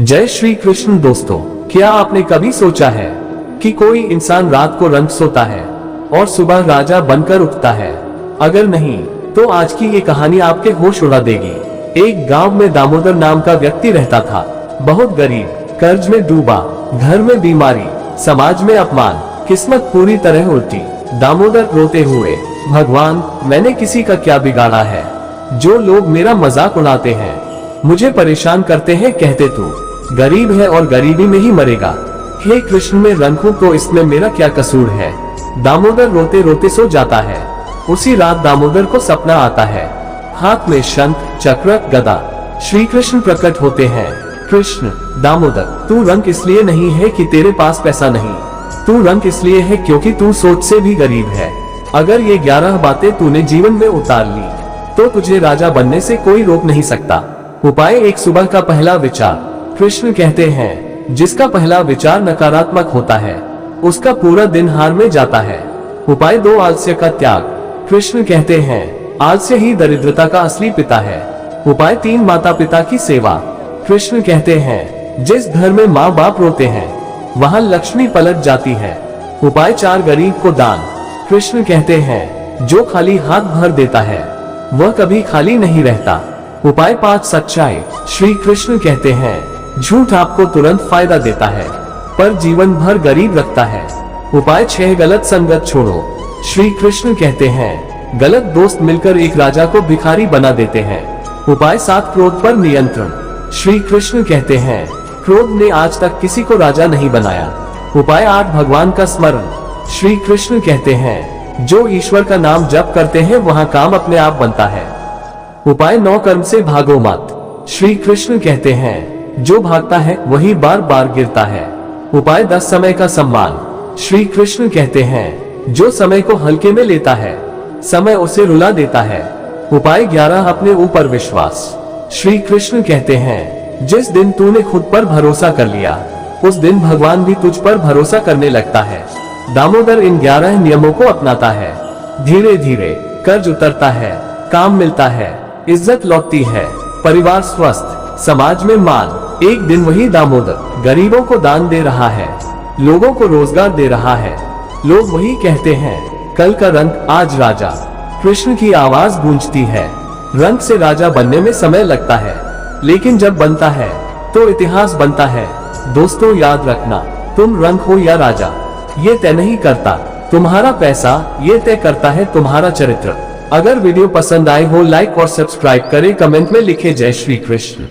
जय श्री कृष्ण दोस्तों, क्या आपने कभी सोचा है कि कोई इंसान रात को रंग सोता है और सुबह राजा बनकर उठता है? अगर नहीं तो आज की ये कहानी आपके होश उड़ा देगी। एक गांव में दामोदर नाम का व्यक्ति रहता था। बहुत गरीब, कर्ज में डूबा, घर में बीमारी, समाज में अपमान, किस्मत पूरी तरह उल्टी। दामोदर रोते हुए, भगवान मैंने किसी का क्या बिगाड़ा है जो लोग मेरा मजाक उड़ाते हैं, मुझे परेशान करते हैं, कहते तू गरीब है और गरीबी में ही मरेगा। हे कृष्ण, मैं रंग हूं तो इसमें मेरा क्या कसूर है? दामोदर रोते रोते सो जाता है। उसी रात दामोदर को सपना आता है। हाथ में शंख, चक्र, गदा। श्री कृष्ण प्रकट होते हैं। कृष्ण, दामोदर तू रंग इसलिए नहीं है कि तेरे पास पैसा नहीं, तू रंग इसलिए है क्योंकि तू सोच से भी गरीब है। अगर ये 11 बातें तूने जीवन में उतार ली तो तुझे राजा बनने से कोई रोक नहीं सकता। उपाय 1, सुबह का पहला विचार। कृष्ण कहते हैं, जिसका पहला विचार नकारात्मक होता है उसका पूरा दिन हार में जाता है। उपाय 2, आलस्य का त्याग। कृष्ण कहते हैं, आलस्य ही दरिद्रता का असली पिता है। उपाय 3, माता पिता की सेवा। कृष्ण कहते हैं, जिस घर में माँ बाप रोते हैं वहाँ लक्ष्मी पलट जाती है। उपाय 4, गरीब को दान। कृष्ण कहते हैं, जो खाली हाथ भर देता है वह कभी खाली नहीं रहता। उपाय 5, सच्चाई। श्री कृष्ण कहते हैं, झूठ आपको तुरंत फायदा देता है पर जीवन भर गरीब रखता है। उपाय 6, गलत संगत छोड़ो। श्री कृष्ण कहते हैं, गलत दोस्त मिलकर एक राजा को भिखारी बना देते हैं। उपाय 7, क्रोध पर नियंत्रण। श्री कृष्ण कहते हैं, क्रोध ने आज तक किसी को राजा नहीं बनाया। उपाय 8, भगवान का स्मरण। श्री कृष्ण कहते हैं, जो ईश्वर का नाम जप करते हैं वहाँ काम अपने आप बनता है। उपाय 9, कर्म से भागो मत। श्री कृष्ण कहते हैं, जो भागता है वही बार बार गिरता है। उपाय 10, समय का सम्मान। श्री कृष्ण कहते हैं, जो समय को हल्के में लेता है समय उसे रुला देता है। उपाय 11, अपने ऊपर विश्वास। श्री कृष्ण कहते हैं, जिस दिन तूने खुद पर भरोसा कर लिया उस दिन भगवान भी तुझ पर भरोसा करने लगता है। दामोदर इन 11 नियमों को अपनाता है। धीरे धीरे कर्ज उतरता है, काम मिलता है, इज्जत लौटती है, परिवार स्वस्थ, समाज में मान। एक दिन वही दामोदर गरीबों को दान दे रहा है, लोगों को रोजगार दे रहा है। लोग वही कहते हैं, कल का रंग आज राजा। कृष्ण की आवाज गूंजती है, रंग से राजा बनने में समय लगता है लेकिन जब बनता है तो इतिहास बनता है। दोस्तों याद रखना, तुम रंग हो या राजा ये तय नहीं करता तुम्हारा पैसा, ये तय करता है तुम्हारा चरित्र। अगर वीडियो पसंद आए हो लाइक और सब्सक्राइब करें, कमेंट में लिखे जय श्री कृष्ण।